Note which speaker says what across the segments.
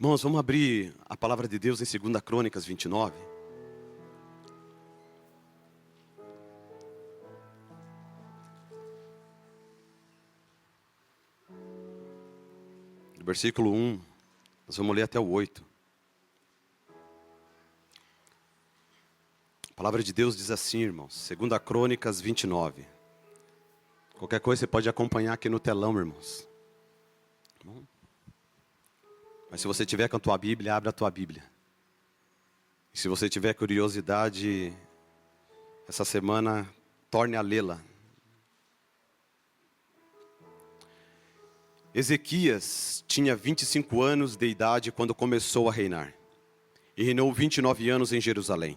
Speaker 1: Irmãos, vamos abrir a palavra de Deus em 2 Crônicas 29. Do versículo 1, nós vamos ler até o 8. A palavra de Deus diz assim, irmãos, 2 Crônicas 29. Qualquer coisa você pode acompanhar aqui no telão, irmãos. Mas se você tiver com a tua Bíblia, abra a tua Bíblia. E se você tiver curiosidade, essa semana, torne a lê-la. Ezequias tinha 25 anos de idade quando começou a reinar. E reinou 29 anos em Jerusalém.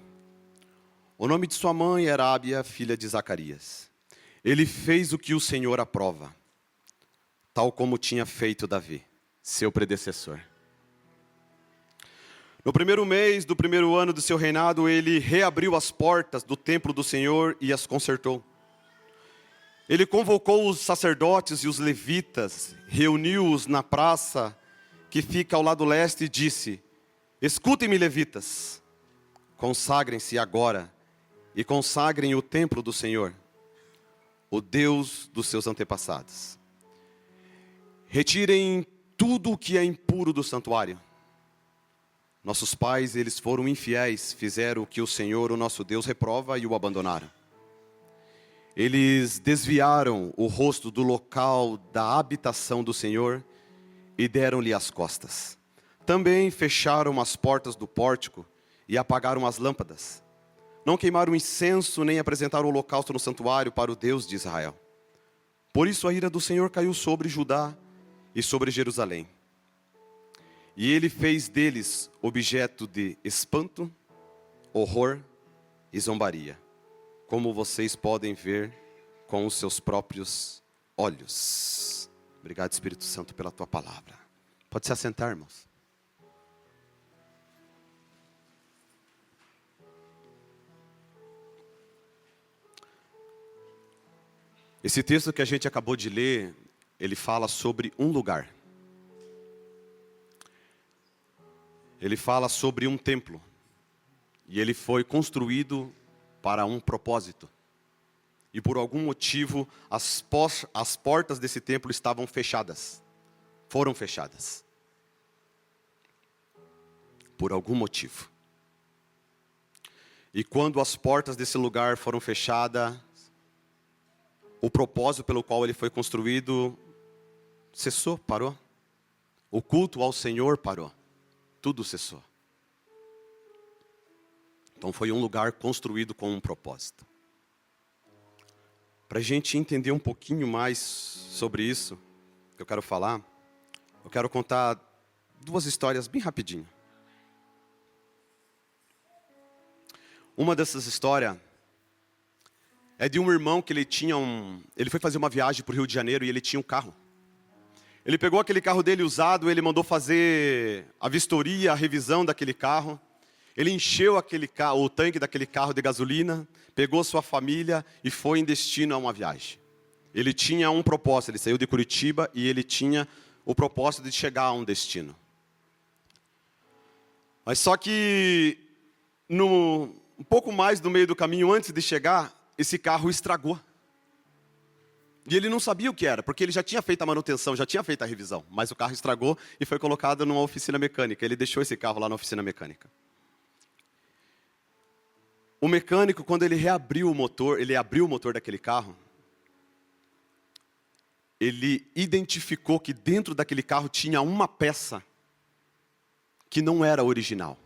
Speaker 1: O nome de sua mãe era Ábia, filha de Zacarias. Ele fez o que o Senhor aprova, tal como tinha feito Davi, seu predecessor. No primeiro mês do primeiro ano do seu reinado, ele reabriu as portas do templo do Senhor e as consertou. Ele convocou os sacerdotes e os levitas, reuniu-os na praça que fica ao lado leste e disse: escutem-me, levitas, consagrem-se agora e consagrem o templo do Senhor, o Deus dos seus antepassados. Retirem tudo o que é impuro do santuário. Nossos pais, eles foram infiéis, fizeram o que o Senhor, o nosso Deus, reprova e o abandonaram. Eles desviaram o rosto do local da habitação do Senhor e deram-lhe as costas. Também fecharam as portas do pórtico e apagaram as lâmpadas. Não queimaram incenso nem apresentaram o holocausto no santuário para o Deus de Israel. Por isso a ira do Senhor caiu sobre Judá e sobre Jerusalém. E ele fez deles objeto de espanto, horror e zombaria, como vocês podem ver com os seus próprios olhos. Obrigado, Espírito Santo, pela tua palavra. Pode se assentar, irmãos. Esse texto que a gente acabou de ler, ele fala sobre um lugar. Ele fala sobre um templo. E ele foi construído para um propósito. E por algum motivo, as portas desse templo estavam fechadas. Foram fechadas. Por algum motivo. E quando as portas desse lugar foram fechadas, o propósito pelo qual ele foi construído cessou, parou. O culto ao Senhor parou. Tudo cessou. Então foi um lugar construído com um propósito. Para a gente entender um pouquinho mais sobre isso, que eu quero falar, eu quero contar duas histórias bem rapidinho. Uma dessas histórias é de um irmão que ele foi fazer uma viagem para o Rio de Janeiro e ele tinha um carro. Ele pegou aquele carro dele usado, ele mandou fazer a vistoria, a revisão daquele carro. Ele encheu o tanque daquele carro de gasolina, pegou sua família e foi em destino a uma viagem. Ele tinha um propósito, ele saiu de Curitiba e ele tinha o propósito de chegar a um destino. Mas só que, um pouco mais no meio do caminho, antes de chegar, esse carro estragou. E ele não sabia o que era, porque ele já tinha feito a manutenção, já tinha feito a revisão. Mas o carro estragou e foi colocado numa oficina mecânica. Ele deixou esse carro lá na oficina mecânica. O mecânico, quando ele abriu o motor daquele carro, ele identificou que dentro daquele carro tinha uma peça que não era original.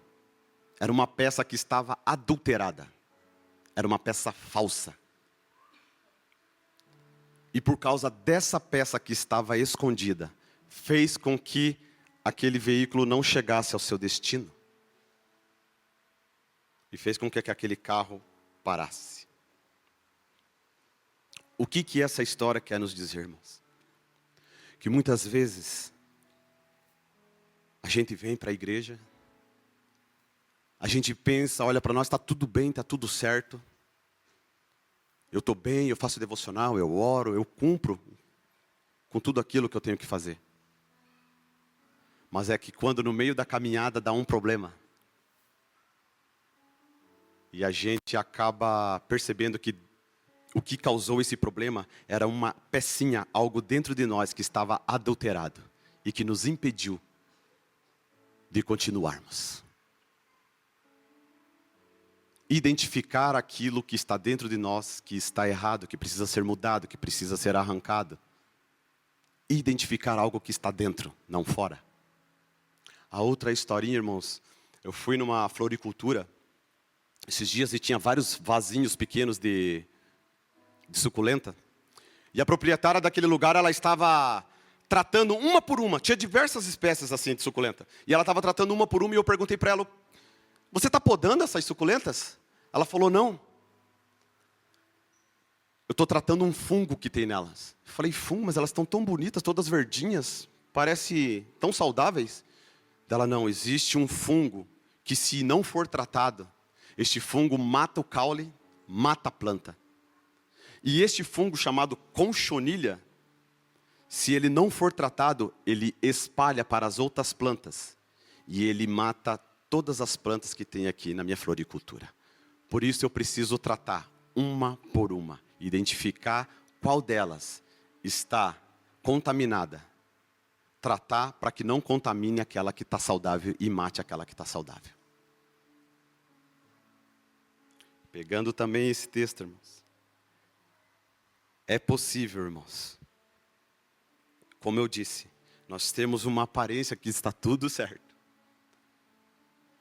Speaker 1: Era uma peça que estava adulterada. Era uma peça falsa. E por causa dessa peça que estava escondida, fez com que aquele veículo não chegasse ao seu destino. E fez com que aquele carro parasse. O que essa história quer nos dizer, irmãos? Que muitas vezes, a gente vem para a igreja, a gente pensa, olha para nós, está tudo bem, está tudo certo. Eu estou bem, eu faço devocional, eu oro, eu cumpro com tudo aquilo que eu tenho que fazer. Mas é que quando no meio da caminhada dá um problema, e a gente acaba percebendo que o que causou esse problema era uma pecinha, algo dentro de nós que estava adulterado e que nos impediu de continuarmos. Identificar aquilo que está dentro de nós, que está errado, que precisa ser mudado, que precisa ser arrancado. Identificar algo que está dentro, não fora. A outra historinha, irmãos, eu fui numa floricultura esses dias e tinha vários vasinhos pequenos de suculenta. E a proprietária daquele lugar, ela estava tratando uma por uma. Tinha diversas espécies assim de suculenta. E ela estava tratando uma por uma e eu perguntei para ela, você está podando essas suculentas? Ela falou, não. Eu estou tratando um fungo que tem nelas. Eu falei, fungo? Mas elas estão tão bonitas, todas verdinhas. Parece tão saudáveis. Ela, não, existe um fungo que se não for tratado, este fungo mata o caule, mata a planta. E este fungo chamado conchonilha, se ele não for tratado, ele espalha para as outras plantas. E ele mata todas as plantas que tem aqui na minha floricultura. Por isso eu preciso tratar uma por uma. Identificar qual delas está contaminada. Tratar para que não contamine aquela que está saudável e mate aquela que está saudável. Pegando também esse texto, irmãos. É possível, irmãos. Como eu disse, nós temos uma aparência que está tudo certo.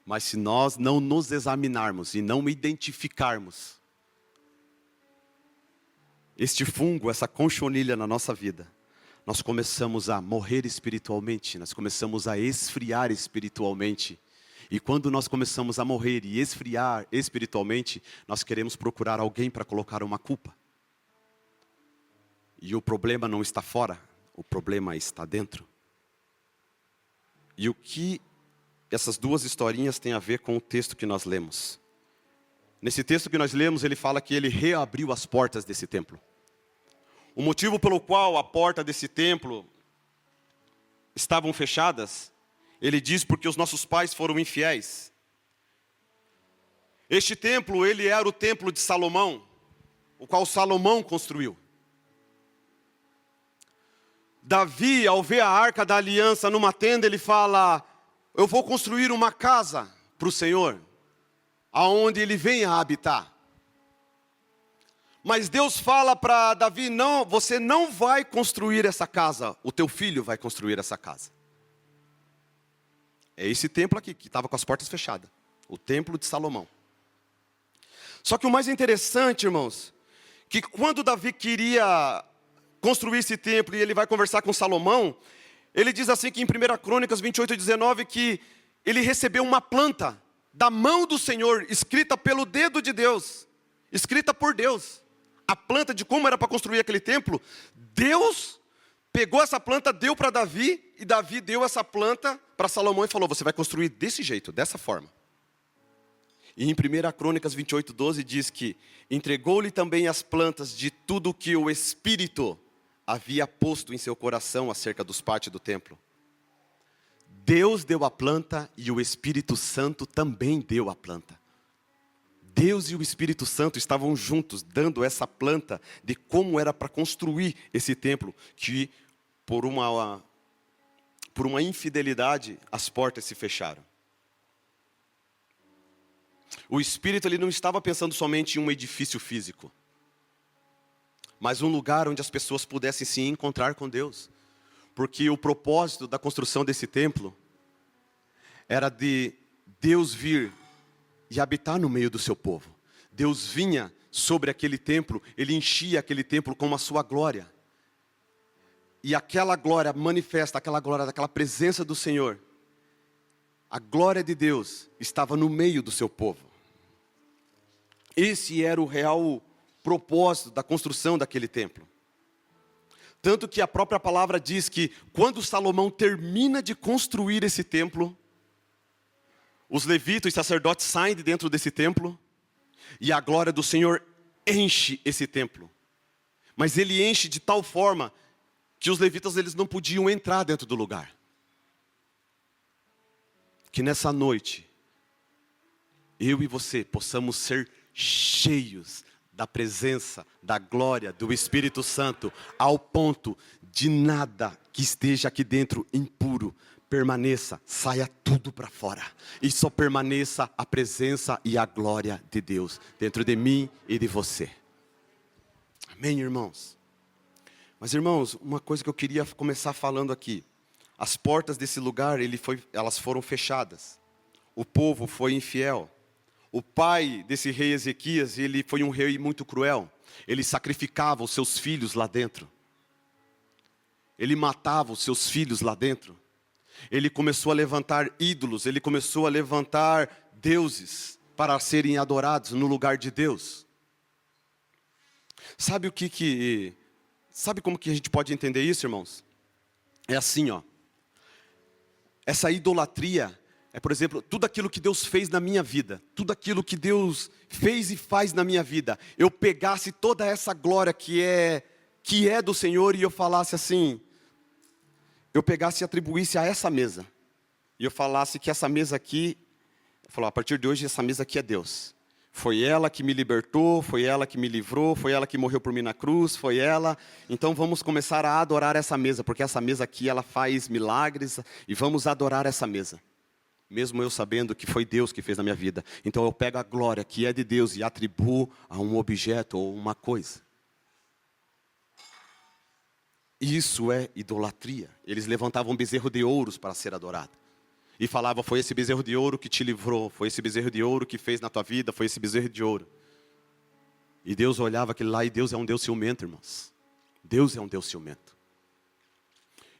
Speaker 1: Mas se nós não nos examinarmos e não identificarmos este fungo, essa conchonilha na nossa vida, nós começamos a morrer espiritualmente, nós começamos a esfriar espiritualmente. E quando nós começamos a morrer e esfriar espiritualmente, nós queremos procurar alguém para colocar uma culpa. E o problema não está fora, o problema está dentro. E o que essas duas historinhas têm a ver com o texto que nós lemos? Nesse texto que nós lemos, ele fala que ele reabriu as portas desse templo. O motivo pelo qual a porta desse templo estavam fechadas, ele diz porque os nossos pais foram infiéis. Este templo, ele era o templo de Salomão, o qual Salomão construiu. Davi, ao ver a arca da aliança numa tenda, ele fala, eu vou construir uma casa para o Senhor, aonde ele venha habitar. Mas Deus fala para Davi, não, você não vai construir essa casa, o teu filho vai construir essa casa. É esse templo aqui, que estava com as portas fechadas, o templo de Salomão. Só que o mais interessante, irmãos, que quando Davi queria construir esse templo e ele vai conversar com Salomão, ele diz assim que em 1 Crônicas 28:19, que ele recebeu uma planta da mão do Senhor, escrita pelo dedo de Deus, escrita por Deus. A planta de como era para construir aquele templo, Deus pegou essa planta, deu para Davi, e Davi deu essa planta para Salomão e falou, você vai construir desse jeito, dessa forma. E em 1 Crônicas 28:12 diz que entregou-lhe também as plantas de tudo que o Espírito havia posto em seu coração acerca dos pátios do templo. Deus deu a planta e o Espírito Santo também deu a planta. Deus e o Espírito Santo estavam juntos, dando essa planta de como era para construir esse templo, que por uma infidelidade as portas se fecharam. O Espírito ele não estava pensando somente em um edifício físico, mas um lugar onde as pessoas pudessem se encontrar com Deus. Porque o propósito da construção desse templo era de Deus vir e habitar no meio do seu povo. Deus vinha sobre aquele templo, ele enchia aquele templo com a sua glória. E aquela glória manifesta, aquela glória daquela presença do Senhor. A glória de Deus estava no meio do seu povo. Esse era o real propósito da construção daquele templo. Tanto que a própria palavra diz que quando Salomão termina de construir esse templo, os levitas e sacerdotes saem de dentro desse templo e a glória do Senhor enche esse templo. Mas ele enche de tal forma que os levitas eles não podiam entrar dentro do lugar. que nessa noite, eu e você possamos ser cheios da presença, da glória, do Espírito Santo, ao ponto de nada que esteja aqui dentro impuro permaneça, saia tudo para fora. E só permaneça a presença e a glória de Deus dentro de mim e de você. Amém, irmãos? Mas, irmãos, uma coisa que eu queria começar falando aqui. As portas desse lugar, elas foram fechadas. O povo foi infiel. O pai desse rei Ezequias, ele foi um rei muito cruel. Ele sacrificava os seus filhos lá dentro. Ele matava os seus filhos lá dentro. Ele começou a levantar ídolos, ele começou a levantar deuses para serem adorados no lugar de Deus. Sabe como que a gente pode entender isso, irmãos? É assim, ó. Essa idolatria é, por exemplo, tudo aquilo que Deus fez na minha vida, tudo aquilo que Deus fez e faz na minha vida, eu pegasse toda essa glória que é do Senhor e eu falasse assim, eu pegasse e atribuísse a essa mesa, e eu falasse que essa mesa aqui, eu falo, a partir de hoje essa mesa aqui é Deus. Foi ela que me libertou, foi ela que me livrou, foi ela que morreu por mim na cruz, foi ela. Então vamos começar a adorar essa mesa, porque essa mesa aqui ela faz milagres e vamos adorar essa mesa. Mesmo eu sabendo que foi Deus que fez na minha vida. Então eu pego a glória que é de Deus e atribuo a um objeto ou uma coisa. Isso é idolatria. Eles levantavam um bezerro de ouros para ser adorado. E falavam, foi esse bezerro de ouro que te livrou. Foi esse bezerro de ouro que fez na tua vida. Foi esse bezerro de ouro. E Deus olhava aquele lá e Deus é um Deus ciumento, irmãos. Deus é um Deus ciumento.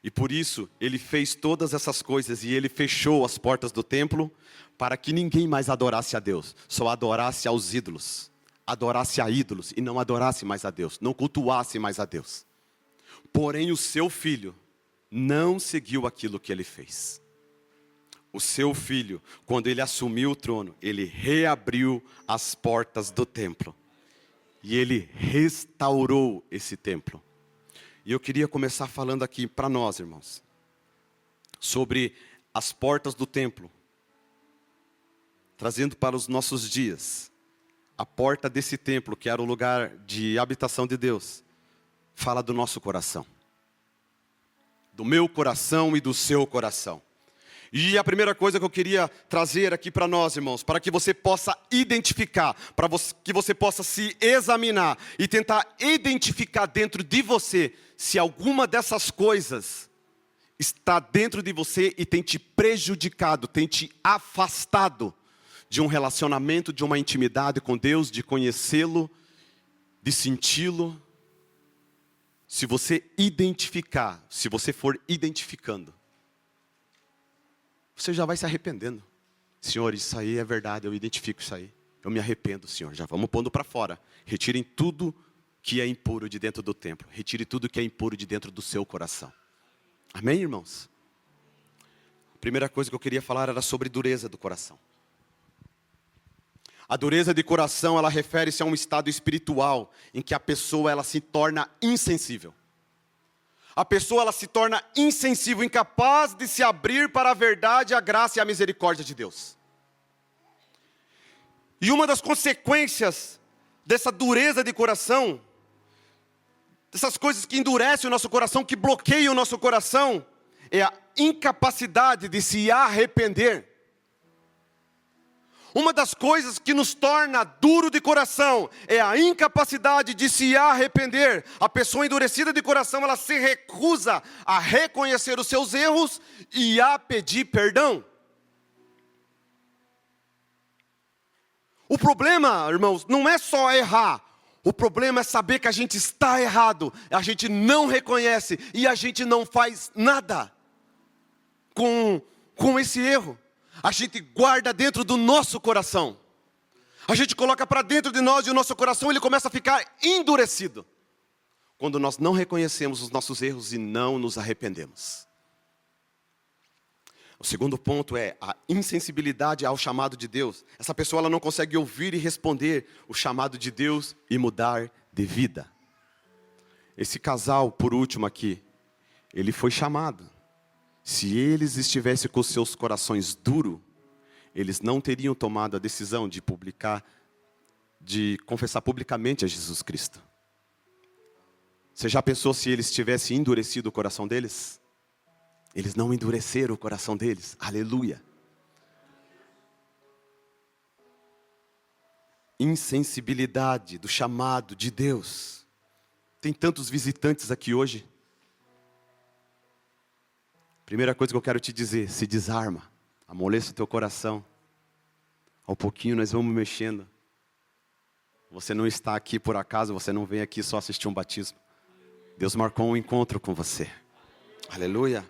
Speaker 1: E por isso, ele fez todas essas coisas e ele fechou as portas do templo para que ninguém mais adorasse a Deus. Só adorasse aos ídolos. Adorasse a ídolos e não adorasse mais a Deus. Não cultuasse mais a Deus. Porém, o seu filho não seguiu aquilo que ele fez. O seu filho, quando ele assumiu o trono, ele reabriu as portas do templo. E ele restaurou esse templo. E eu queria começar falando aqui para nós, irmãos, sobre as portas do templo. Trazendo para os nossos dias, a porta desse templo, que era o lugar de habitação de Deus, fala do nosso coração. Do meu coração e do seu coração. E a primeira coisa que eu queria trazer aqui para nós, irmãos, para que você possa identificar, que você possa se examinar e tentar identificar dentro de você, se alguma dessas coisas está dentro de você e tem te prejudicado, tem te afastado de um relacionamento, de uma intimidade com Deus, de conhecê-lo, de senti-lo. Se você identificar, se você for identificando, você já vai se arrependendo. Senhor, isso aí é verdade, eu identifico isso aí. Eu me arrependo, Senhor. Já vamos pondo para fora. Retirem tudo que é impuro de dentro do templo. Retire tudo que é impuro de dentro do seu coração. Amém, irmãos? A primeira coisa que eu queria falar era sobre dureza do coração. A dureza de coração, ela refere-se a um estado espiritual em que a pessoa ela se torna insensível. A pessoa ela se torna insensível, incapaz de se abrir para a verdade, a graça e a misericórdia de Deus. E uma das consequências dessa dureza de coração, dessas coisas que endurecem o nosso coração, que bloqueiam o nosso coração, é a incapacidade de se arrepender. Uma das coisas que nos torna duro de coração é a incapacidade de se arrepender. A pessoa endurecida de coração, ela se recusa a reconhecer os seus erros e a pedir perdão. O problema, irmãos, não é só errar. O problema é saber que a gente está errado. A gente não reconhece e a gente não faz nada com esse erro. A gente guarda dentro do nosso coração. A gente coloca para dentro de nós e o nosso coração ele começa a ficar endurecido. Quando nós não reconhecemos os nossos erros e não nos arrependemos. O segundo ponto é a insensibilidade ao chamado de Deus. Essa pessoa ela não consegue ouvir e responder o chamado de Deus e mudar de vida. Esse casal, por último aqui, ele foi chamado. Se eles estivessem com seus corações duros, eles não teriam tomado a decisão de confessar publicamente a Jesus Cristo. Você já pensou se eles tivessem endurecido o coração deles? Eles não endureceram o coração deles. Aleluia. Insensibilidade do chamado de Deus. Tem tantos visitantes aqui hoje. Primeira coisa que eu quero te dizer, se desarma. Amoleça o teu coração. Ao pouquinho nós vamos mexendo. Você não está aqui por acaso, você não vem aqui só assistir um batismo. Deus marcou um encontro com você. Aleluia.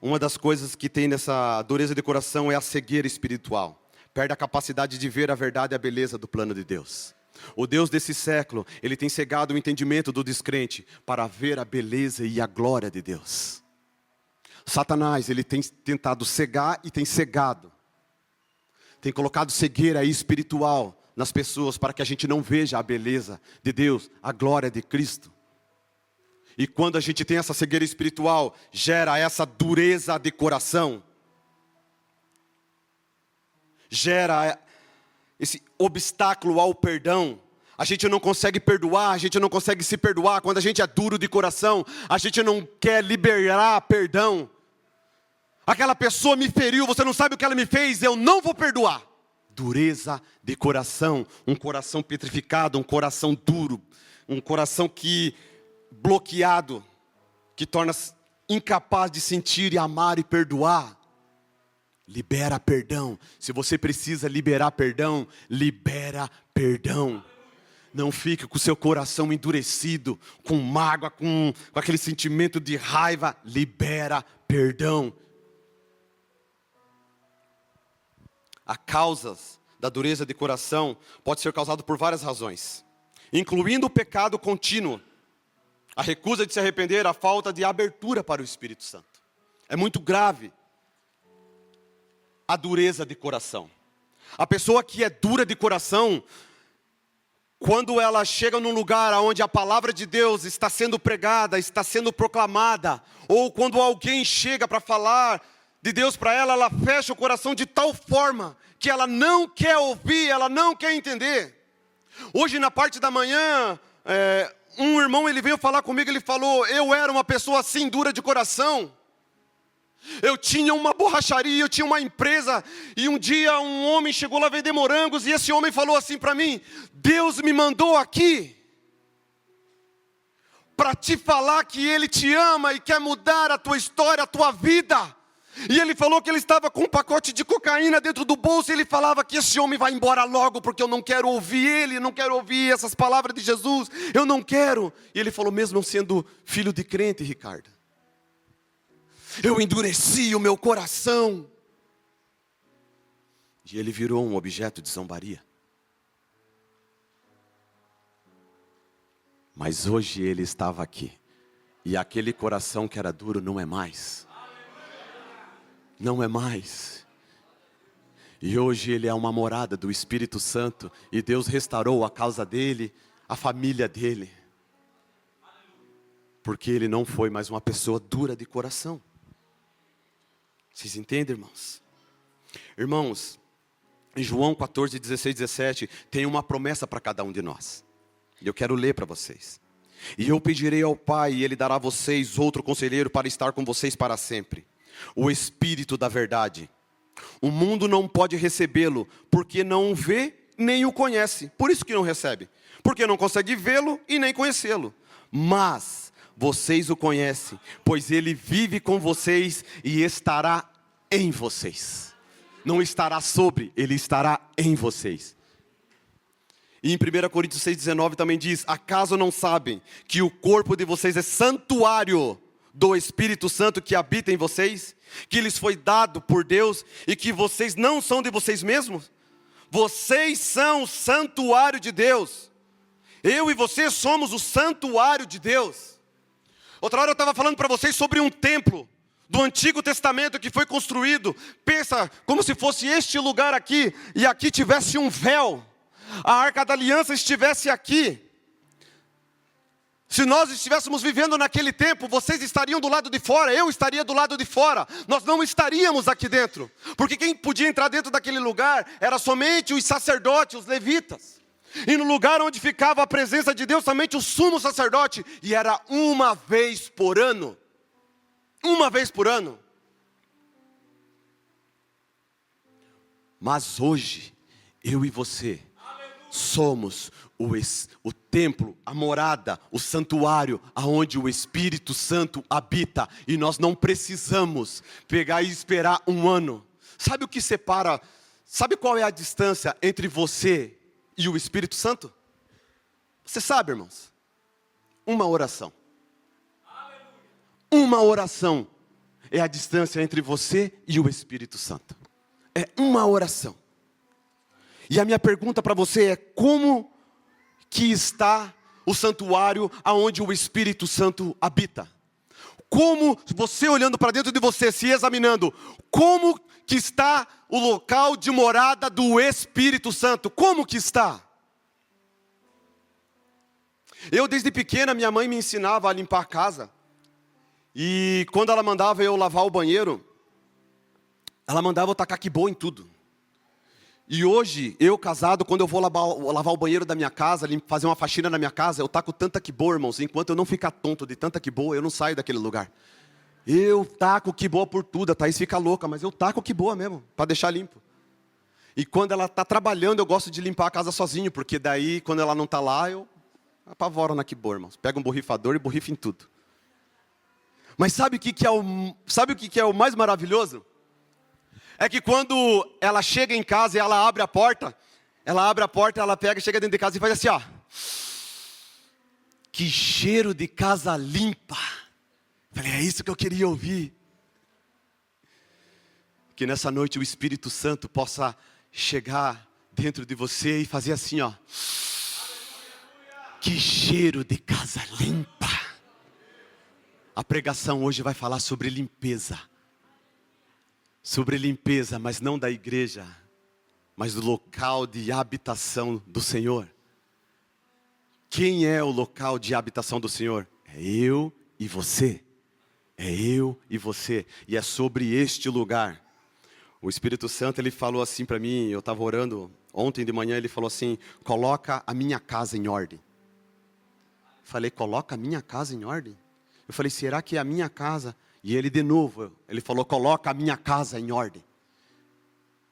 Speaker 1: Uma das coisas que tem nessa dureza de coração é a cegueira espiritual. Perde a capacidade de ver a verdade e a beleza do plano de Deus. O Deus desse século, ele tem cegado o entendimento do descrente para ver a beleza e a glória de Deus. Satanás, ele tem tentado cegar e tem cegado. Tem colocado cegueira espiritual nas pessoas para que a gente não veja a beleza de Deus, a glória de Cristo. E quando a gente tem essa cegueira espiritual, gera essa dureza de coração. Gera esse obstáculo ao perdão. A gente não consegue perdoar, a gente não consegue se perdoar. Quando a gente é duro de coração, a gente não quer liberar perdão. Aquela pessoa me feriu, você não sabe o que ela me fez, eu não vou perdoar. Dureza de coração, um coração petrificado, um coração duro, um coração bloqueado, que torna incapaz de sentir e amar e perdoar. Libera perdão. Se você precisa liberar perdão, libera perdão. Não fique com o seu coração endurecido, com mágoa, com aquele sentimento de raiva. Libera perdão. As causas da dureza de coração pode ser causado por várias razões, incluindo o pecado contínuo, a recusa de se arrepender, a falta de abertura para o Espírito Santo. É muito grave a dureza de coração. A pessoa que é dura de coração, quando ela chega num lugar onde a palavra de Deus está sendo pregada, está sendo proclamada, ou quando alguém chega para falar de Deus para ela, ela fecha o coração de tal forma que ela não quer ouvir, ela não quer entender. Hoje na parte da manhã, um irmão ele veio falar comigo, ele falou, eu era uma pessoa assim dura de coração. Eu tinha uma borracharia, eu tinha uma empresa, e um dia um homem chegou lá vender morangos, e esse homem falou assim para mim, Deus me mandou aqui para te falar que Ele te ama e quer mudar a tua história, a tua vida. E ele falou que ele estava com um pacote de cocaína dentro do bolso, e ele falava que esse homem vai embora logo, porque eu não quero ouvir ele, não quero ouvir essas palavras de Jesus, eu não quero. E ele falou, mesmo sendo filho de crente, Ricardo, eu endureci o meu coração. E ele virou um objeto de zombaria. Mas hoje ele estava aqui, e aquele coração que era duro não é mais. Não é mais. E hoje ele é uma morada do Espírito Santo, e Deus restaurou a causa dele, a família dele. Porque ele não foi mais uma pessoa dura de coração. Vocês entendem, irmãos? Irmãos, em João 14, 16, 17, tem uma promessa para cada um de nós. E eu quero ler para vocês. E eu pedirei ao Pai, e Ele dará a vocês outro conselheiro para estar com vocês para sempre. O Espírito da verdade. O mundo não pode recebê-lo, porque não o vê nem o conhece. Por isso que não recebe. Porque não consegue vê-lo e nem conhecê-lo. Mas vocês o conhecem, pois ele vive com vocês e estará em vocês. Não estará sobre, ele estará em vocês. E em 1 Coríntios 6,19 também diz, acaso não sabem que o corpo de vocês é santuário do Espírito Santo que habita em vocês, que lhes foi dado por Deus, e que vocês não são de vocês mesmos? Vocês são o santuário de Deus. Eu e você somos o santuário de Deus. Outra hora eu estava falando para vocês sobre um templo do Antigo Testamento que foi construído. Pensa como se fosse este lugar aqui, e aqui tivesse um véu, a Arca da Aliança estivesse aqui. Se nós estivéssemos vivendo naquele tempo, vocês estariam do lado de fora, eu estaria do lado de fora. Nós não estaríamos aqui dentro. Porque quem podia entrar dentro daquele lugar era somente os sacerdotes, os levitas. E no lugar onde ficava a presença de Deus, somente o sumo sacerdote. E era uma vez por ano. Uma vez por ano. Mas hoje, eu e você somos o templo, a morada, o santuário, aonde o Espírito Santo habita. E nós não precisamos pegar e esperar um ano. Sabe o que separa? Sabe qual é a distância entre você e o Espírito Santo? Você sabe, irmãos? Uma oração. Uma oração é a distância entre você e o Espírito Santo. É uma oração. E a minha pergunta para você é: como que está o santuário aonde o Espírito Santo habita? Como você olhando para dentro de você, se examinando, como que está o local de morada do Espírito Santo? Como que está? Eu desde pequena, minha mãe me ensinava a limpar a casa. E quando ela mandava eu lavar o banheiro, ela mandava eu tacar quibo em tudo. E hoje, eu casado, quando eu vou lavar o banheiro da minha casa, fazer uma faxina na minha casa, eu taco tanta quibo, irmãos, enquanto eu não ficar tonto de tanta quibo, eu não saio daquele lugar. Eu taco quibo por tudo, a Thaís fica louca, mas eu taco quibo mesmo, para deixar limpo. E quando ela está trabalhando, eu gosto de limpar a casa sozinho, porque daí, quando ela não está lá, eu apavoro na quibo, irmãos. Pego um borrifador e borrifo em tudo. Mas sabe o que é o mais maravilhoso? É que quando ela chega em casa e ela abre a porta, ela pega, chega dentro de casa e faz assim, ó. Que cheiro de casa limpa. Falei, é isso que eu queria ouvir. Que nessa noite o Espírito Santo possa chegar dentro de você e fazer assim, ó. Que cheiro de casa limpa. A pregação hoje vai falar sobre limpeza. Sobre limpeza, mas não da igreja, mas do local de habitação do Senhor. Quem é o local de habitação do Senhor? É eu e você. É eu e você. E é sobre este lugar. O Espírito Santo, ele falou assim para mim, eu estava orando ontem de manhã, ele falou assim: coloca a minha casa em ordem. Falei, coloca a minha casa em ordem? Eu falei, será que é a minha casa? E ele de novo, ele falou, coloca a minha casa em ordem.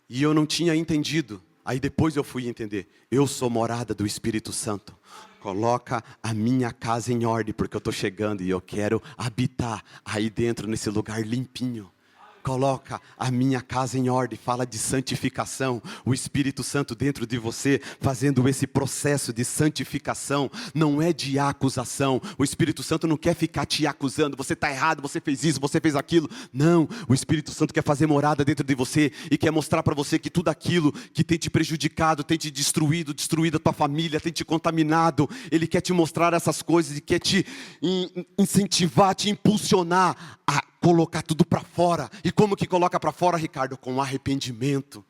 Speaker 1: E eu não tinha entendido. Aí depois eu fui entender. Eu sou morada do Espírito Santo. Coloca a minha casa em ordem, porque eu estou chegando e eu quero habitar aí dentro, nesse lugar limpinho. Coloca a minha casa em ordem, fala de santificação, o Espírito Santo dentro de você, fazendo esse processo de santificação, não é de acusação, o Espírito Santo não quer ficar te acusando, você está errado, você fez isso, você fez aquilo, não, o Espírito Santo quer fazer morada dentro de você, e quer mostrar para você que tudo aquilo que tem te prejudicado, tem te destruído a tua família, tem te contaminado, Ele quer te mostrar essas coisas, e quer te incentivar, te impulsionar a colocar tudo para fora. E como que coloca para fora, Ricardo? Com arrependimento.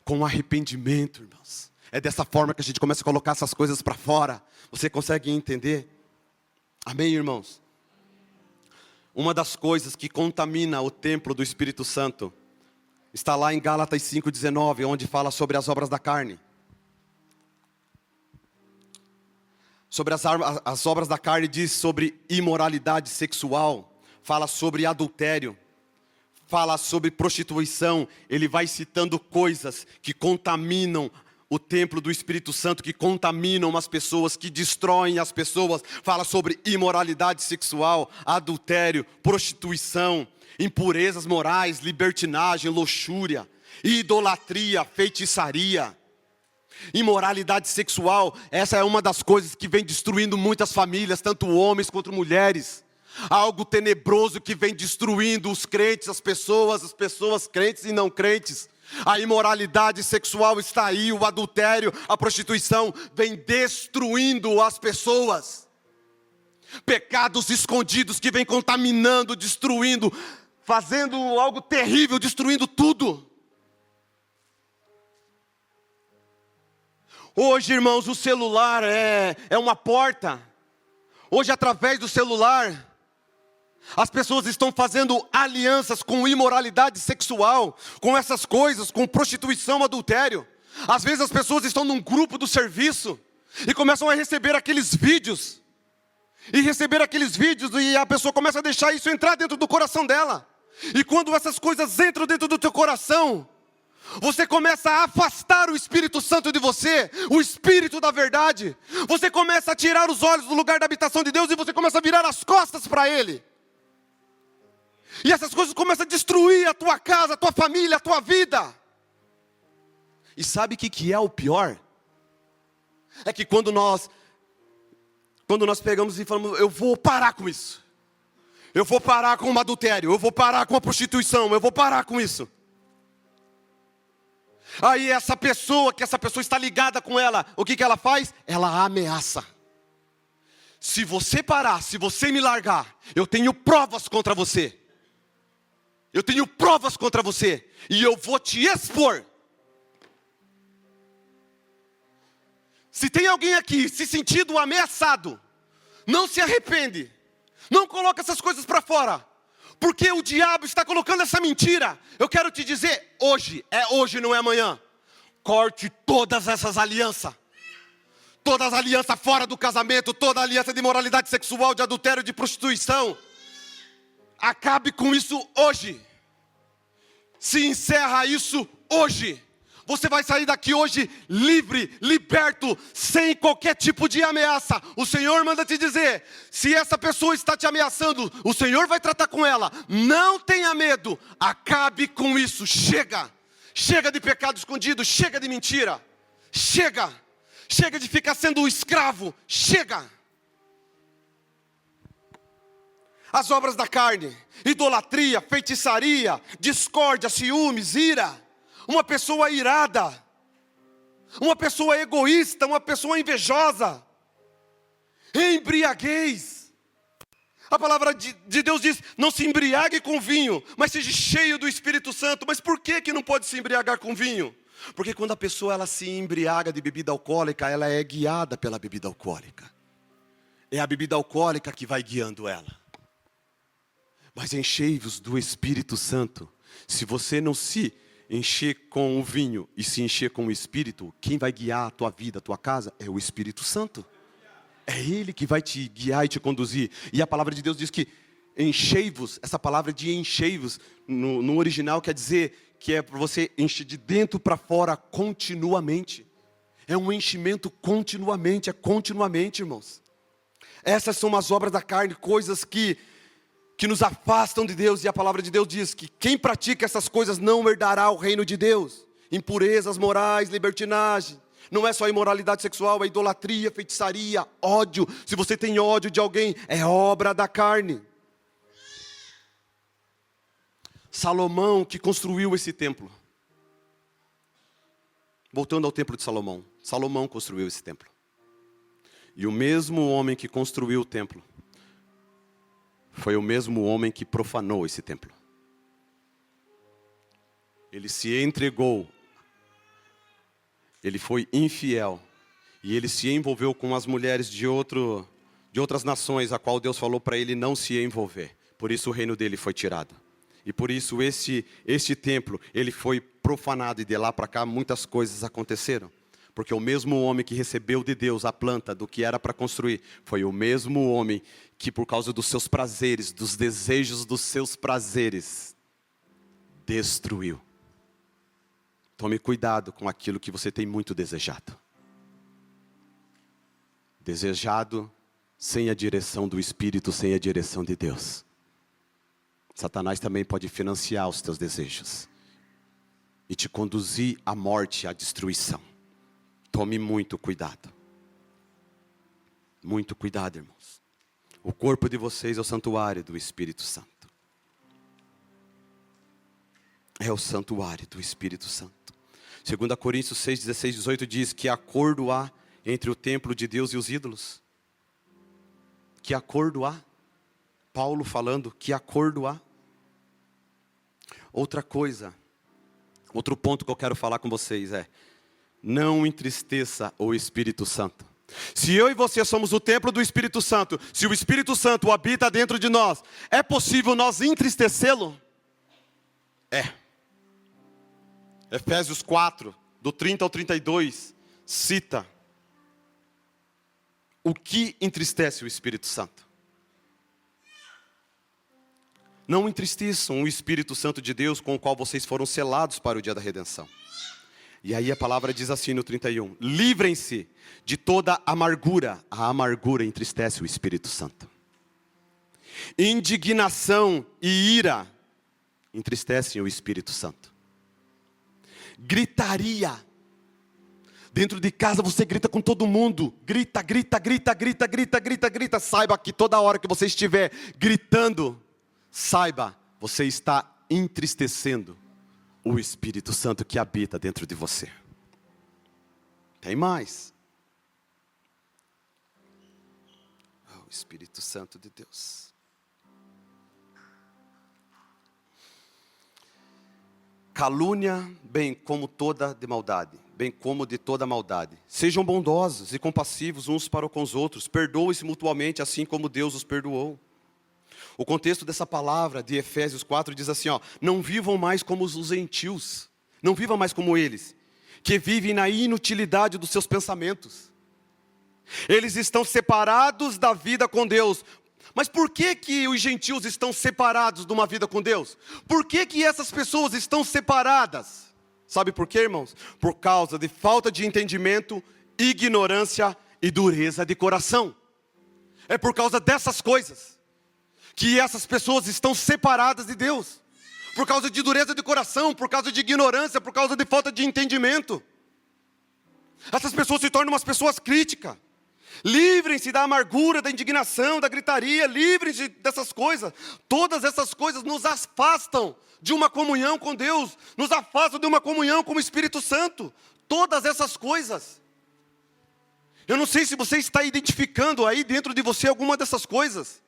Speaker 1: Com arrependimento, irmãos. É dessa forma que a gente começa a colocar essas coisas para fora. Você consegue entender? Amém, irmãos? Uma das coisas que contamina o templo do Espírito Santo está lá em Gálatas 5,19, onde fala sobre as obras da carne. Sobre as obras da carne diz sobre imoralidade sexual. Fala sobre adultério, fala sobre prostituição. Ele vai citando coisas que contaminam o templo do Espírito Santo, que contaminam as pessoas, que destroem as pessoas. Fala sobre imoralidade sexual, adultério, prostituição, impurezas morais, libertinagem, luxúria, idolatria, feitiçaria. Imoralidade sexual, essa é uma das coisas que vem destruindo muitas famílias, tanto homens quanto mulheres. Algo tenebroso que vem destruindo os crentes, as pessoas crentes e não crentes. A imoralidade sexual está aí, o adultério, a prostituição vem destruindo as pessoas. Pecados escondidos que vem contaminando, destruindo, fazendo algo terrível, destruindo tudo. Hoje, irmãos, o celular é uma porta. Hoje, através do celular, as pessoas estão fazendo alianças com imoralidade sexual, com essas coisas, com prostituição, adultério. Às vezes as pessoas estão num grupo do serviço e começam a receber aqueles vídeos. E a pessoa começa a deixar isso entrar dentro do coração dela. E quando essas coisas entram dentro do teu coração, você começa a afastar o Espírito Santo de você, o Espírito da verdade. Você começa a tirar os olhos do lugar da habitação de Deus e você começa a virar as costas para Ele. E essas coisas começam a destruir a tua casa, a tua família, a tua vida. E sabe o que é o pior? É que quando nós pegamos e falamos, eu vou parar com isso. Eu vou parar com o adultério, eu vou parar com a prostituição, eu vou parar com isso. Aí essa pessoa está ligada com ela, o que ela faz? Ela ameaça. Se você parar, se você me largar, eu tenho provas contra você. Eu tenho provas contra você. E eu vou te expor. Se tem alguém aqui se sentindo ameaçado, não se arrepende. Não coloca essas coisas para fora. Porque o diabo está colocando essa mentira. Eu quero te dizer, hoje, não é amanhã. Corte todas essas alianças. Todas as alianças fora do casamento, toda aliança de imoralidade sexual, de adultério, de prostituição. Acabe com isso hoje. Se encerra isso hoje. Você vai sair daqui hoje livre, liberto, sem qualquer tipo de ameaça. O Senhor manda te dizer, se essa pessoa está te ameaçando, o Senhor vai tratar com ela. Não tenha medo, acabe com isso, chega. Chega de pecado escondido, chega de mentira. Chega de ficar sendo escravo, chega. As obras da carne, idolatria, feitiçaria, discórdia, ciúmes, ira. Uma pessoa irada, uma pessoa egoísta, uma pessoa invejosa, embriaguez. A palavra de Deus diz, não se embriague com vinho, mas seja cheio do Espírito Santo. Mas por que não pode se embriagar com vinho? Porque quando a pessoa ela se embriaga de bebida alcoólica, ela é guiada pela bebida alcoólica. É a bebida alcoólica que vai guiando ela. Mas enchei-vos do Espírito Santo. Se você não se encher com o vinho e se encher com o Espírito, quem vai guiar a tua vida, a tua casa, é o Espírito Santo. É Ele que vai te guiar e te conduzir. E a palavra de Deus diz que enchei-vos, essa palavra de enchei-vos, no original quer dizer que é para você encher de dentro para fora continuamente. É um enchimento continuamente, é continuamente, irmãos. Essas são as obras da carne, coisas que nos afastam de Deus, e a palavra de Deus diz que quem pratica essas coisas não herdará o reino de Deus. Impurezas morais, libertinagem, não é só imoralidade sexual, é idolatria, feitiçaria, ódio. Se você tem ódio de alguém, é obra da carne. Salomão que construiu esse templo. Voltando ao templo de Salomão, Salomão construiu esse templo. E o mesmo homem que construiu o templo foi o mesmo homem que profanou esse templo. Ele se entregou. Ele foi infiel. E ele se envolveu com as mulheres de outras nações, a qual Deus falou para ele não se envolver. Por isso o reino dele foi tirado. E por isso este templo, ele foi profanado. E de lá para cá muitas coisas aconteceram. Porque o mesmo homem que recebeu de Deus a planta do que era para construir, foi o mesmo homem que por causa dos seus prazeres, dos desejos dos seus prazeres, destruiu. Tome cuidado com aquilo que você tem muito desejado. Desejado sem a direção do Espírito, sem a direção de Deus. Satanás também pode financiar os teus desejos e te conduzir à morte, à destruição. Tome muito cuidado. Muito cuidado, irmãos. O corpo de vocês é o santuário do Espírito Santo. É o santuário do Espírito Santo. 2 Coríntios 6, 16, 18 diz que acordo há entre o templo de Deus e os ídolos. Que acordo há? Paulo falando, que acordo há? Outra coisa, outro ponto que eu quero falar com vocês é: não entristeça o Espírito Santo. Se eu e você somos o templo do Espírito Santo, se o Espírito Santo habita dentro de nós, é possível nós entristecê-lo? É. Efésios 4, do 30 ao 32, cita o que entristece o Espírito Santo. Não entristeçam o Espírito Santo de Deus, com o qual vocês foram selados para o dia da redenção. E aí a palavra diz assim no 31, livrem-se de toda amargura. A amargura entristece o Espírito Santo. Indignação e ira entristecem o Espírito Santo. Gritaria. Dentro de casa você grita com todo mundo. Grita, grita, grita, grita, grita, grita, grita. Saiba que toda hora que você estiver gritando, saiba, você está entristecendo o Espírito Santo que habita dentro de você. Tem mais. Oh, Espírito Santo de Deus. Calúnia, bem como toda de maldade, bem como de toda maldade. Sejam bondosos e compassivos uns para com os outros. Perdoem-se mutuamente, assim como Deus os perdoou. O contexto dessa palavra de Efésios 4 diz assim, ó, não vivam mais como os gentios, não vivam mais como eles, que vivem na inutilidade dos seus pensamentos. Eles estão separados da vida com Deus. Mas por que que os gentios estão separados de uma vida com Deus? Por que que essas pessoas estão separadas? Sabe por quê, irmãos? Por causa de falta de entendimento, ignorância e dureza de coração. É por causa dessas coisas que essas pessoas estão separadas de Deus. Por causa de dureza de coração, por causa de ignorância, por causa de falta de entendimento. Essas pessoas se tornam umas pessoas críticas. Livrem-se da amargura, da indignação, da gritaria, livrem-se dessas coisas. Todas essas coisas nos afastam de uma comunhão com Deus, nos afastam de uma comunhão com o Espírito Santo. Todas essas coisas. Eu não sei se você está identificando aí dentro de você alguma dessas coisas.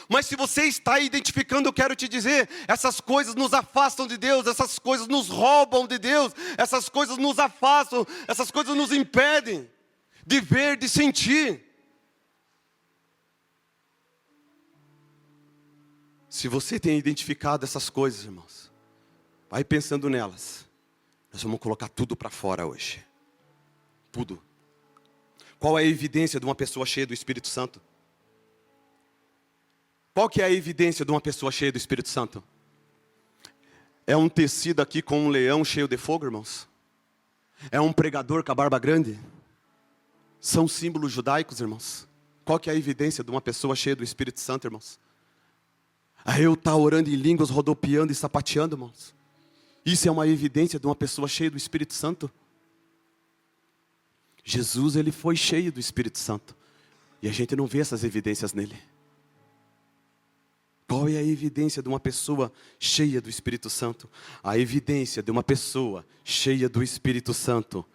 Speaker 1: Mas se você está identificando, eu quero te dizer, essas coisas nos afastam de Deus, essas coisas nos roubam de Deus, essas coisas nos afastam, essas coisas nos impedem de ver, de sentir. Se você tem identificado essas coisas, irmãos, vai pensando nelas. Nós vamos colocar tudo para fora hoje. Tudo. Qual é a evidência de uma pessoa cheia do Espírito Santo? Qual que é a evidência de uma pessoa cheia do Espírito Santo? É um tecido aqui com um leão cheio de fogo, irmãos? É um pregador com a barba grande? São símbolos judaicos, irmãos? Qual que é a evidência de uma pessoa cheia do Espírito Santo, irmãos? Eu estar orando em línguas, rodopiando e sapateando, irmãos? Isso é uma evidência de uma pessoa cheia do Espírito Santo? Jesus, ele foi cheio do Espírito Santo. E a gente não vê essas evidências nele. Qual é a evidência de uma pessoa cheia do Espírito Santo? A evidência de uma pessoa cheia do Espírito Santo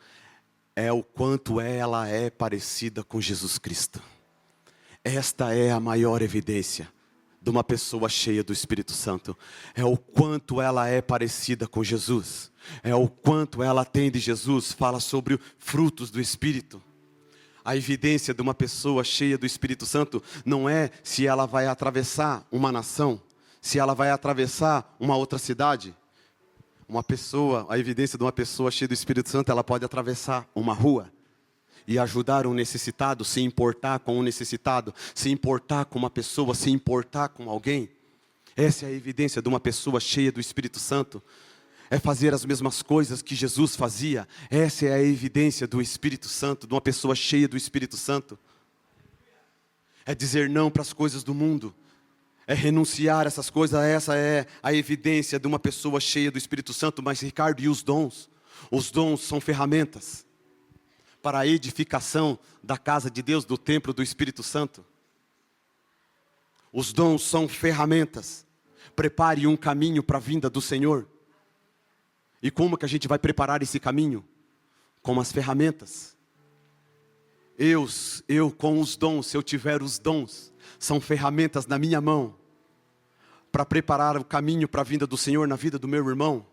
Speaker 1: é o quanto ela é parecida com Jesus Cristo. Esta é a maior evidência de uma pessoa cheia do Espírito Santo. É o quanto ela é parecida com Jesus. É o quanto ela tem de Jesus. Fala sobre frutos do Espírito. A evidência de uma pessoa cheia do Espírito Santo não é se ela vai atravessar uma nação, se ela vai atravessar uma outra cidade. A evidência de uma pessoa cheia do Espírito Santo, ela pode atravessar uma rua e ajudar um necessitado, se importar com um necessitado, se importar com uma pessoa, se importar com alguém. Essa é a evidência de uma pessoa cheia do Espírito Santo. É fazer as mesmas coisas que Jesus fazia. Essa é a evidência do Espírito Santo, de uma pessoa cheia do Espírito Santo. É dizer não para as coisas do mundo. É renunciar a essas coisas. Essa é a evidência de uma pessoa cheia do Espírito Santo. Mas, Ricardo, e os dons? Os dons são ferramentas para a edificação da casa de Deus, do templo do Espírito Santo. Os dons são ferramentas. Prepare um caminho para a vinda do Senhor. E como que a gente vai preparar esse caminho? Com as ferramentas. Eu com os dons, se eu tiver os dons, são ferramentas na minha mão, para preparar o caminho para a vinda do Senhor na vida do meu irmão.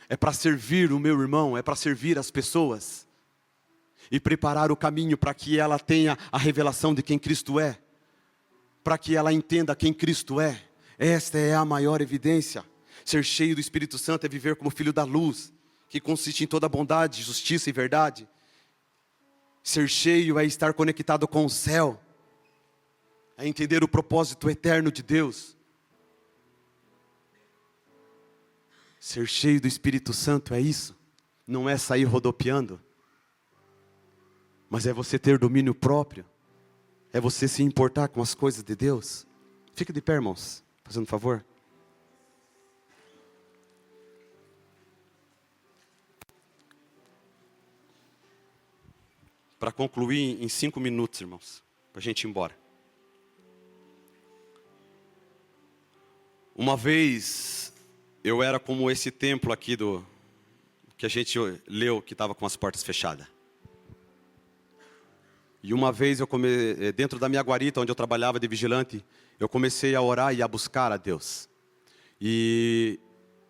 Speaker 1: É para servir o meu irmão, é para servir as pessoas. e preparar o caminho para que ela tenha a revelação de quem Cristo é, para que ela entenda quem Cristo é. Esta é a maior evidência. Ser cheio do Espírito Santo é viver como filho da luz, que consiste em toda bondade, justiça e verdade. Ser cheio é estar conectado com o céu, é entender o propósito eterno de Deus. Ser cheio do Espírito Santo é isso. Não é sair rodopiando, mas é você ter domínio próprio. É você se importar com as coisas de Deus. Fica de pé, irmãos, fazendo um favor. Para concluir em 5 minutos, irmãos, para a gente ir embora. Uma vez, eu era como esse templo aqui que a gente leu, que estava com as portas fechadas. E uma vez, dentro da minha guarita, onde eu trabalhava de vigilante, eu comecei a orar e a buscar a Deus. E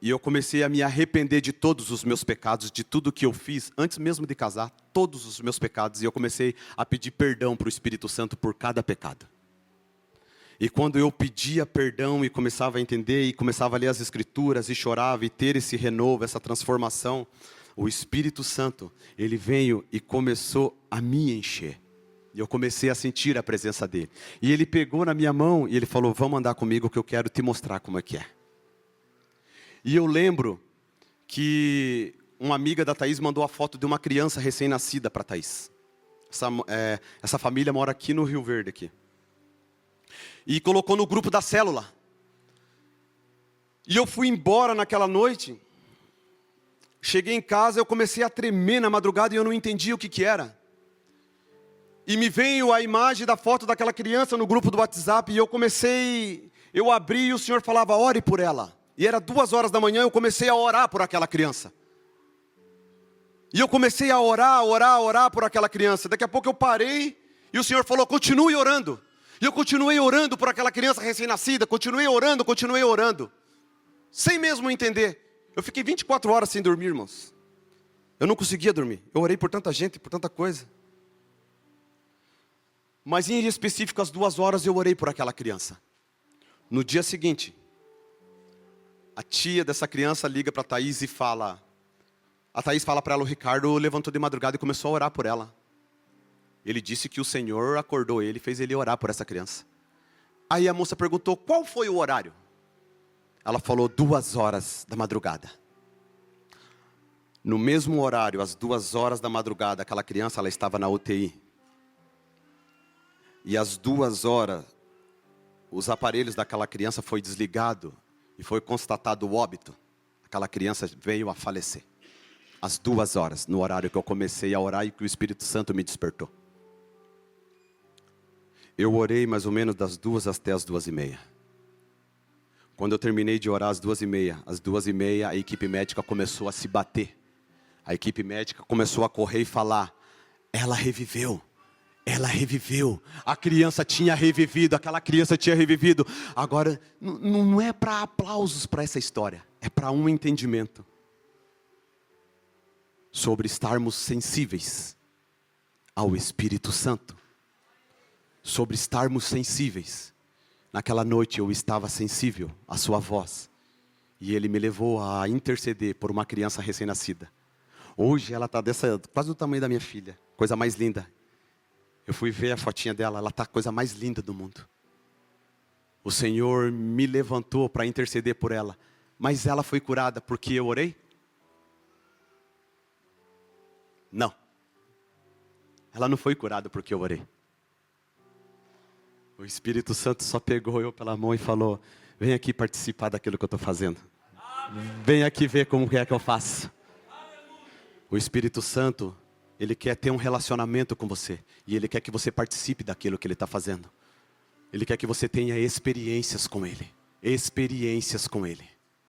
Speaker 1: eu comecei a me arrepender de todos os meus pecados, de tudo que eu fiz, antes mesmo de casar, todos os meus pecados. E eu comecei a pedir perdão para o Espírito Santo por cada pecado. E quando eu pedia perdão e começava a entender, e começava a ler as Escrituras, e chorava, e ter esse renovo, essa transformação, o Espírito Santo, ele veio e começou a me encher. E eu comecei a sentir a presença dele. E ele pegou na minha mão e ele falou: vamos andar comigo que eu quero te mostrar como é que é. E eu lembro que uma amiga da Thaís mandou a foto de uma criança recém-nascida para a Thaís. Essa família mora aqui no Rio Verde. Aqui. E colocou no grupo da célula. E eu fui embora naquela noite. Cheguei em casa, eu comecei a tremer na madrugada e eu não entendia o que era. E me veio a imagem da foto daquela criança no grupo do WhatsApp. E eu abri e o Senhor falava: ore por ela. E era 2 horas da manhã, eu comecei a orar por aquela criança. E eu comecei a orar por aquela criança. Daqui a pouco eu parei e o Senhor falou: continue orando. E eu continuei orando por aquela criança recém-nascida. Continuei orando. Sem mesmo entender. Eu fiquei 24 horas sem dormir, irmãos. Eu não conseguia dormir. Eu orei por tanta gente, por tanta coisa. Mas em específico, às 2 horas eu orei por aquela criança. No dia seguinte, a tia dessa criança liga para a Thaís e fala... A Thaís fala para ela: o Ricardo levantou de madrugada e começou a orar por ela. Ele disse que o Senhor acordou ele e fez ele orar por essa criança. Aí a moça perguntou: qual foi o horário? Ela falou: 2 horas da madrugada. No mesmo horário, às 2 horas da madrugada, aquela criança ela estava na UTI. E às 2 horas, os aparelhos daquela criança foi desligado e foi constatado o óbito. Aquela criança veio a falecer. Às 2 horas, no horário que eu comecei a orar e que o Espírito Santo me despertou. Eu orei mais ou menos das 2 até as 2:30. Quando eu terminei de orar às 2:30, às 2:30 a equipe médica começou a se bater. A equipe médica começou a correr e falar: ela reviveu. Ela reviveu. A criança tinha revivido. Aquela criança tinha revivido. Agora, não é para aplausos para essa história. É para um entendimento. Sobre estarmos sensíveis ao Espírito Santo. Sobre estarmos sensíveis. Naquela noite eu estava sensível à sua voz. E ele me levou a interceder por uma criança recém-nascida. Hoje ela está quase do tamanho da minha filha. Coisa mais linda. Eu fui ver a fotinha dela, ela está a coisa mais linda do mundo. O Senhor me levantou para interceder por ela. Mas ela foi curada porque eu orei? Não. Ela não foi curada porque eu orei. O Espírito Santo só pegou eu pela mão e falou: vem aqui participar daquilo que eu estou fazendo. Vem aqui ver como é que eu faço. O Espírito Santo, ele quer ter um relacionamento com você. E ele quer que você participe daquilo que ele está fazendo. Ele quer que você tenha experiências com ele. Experiências com ele.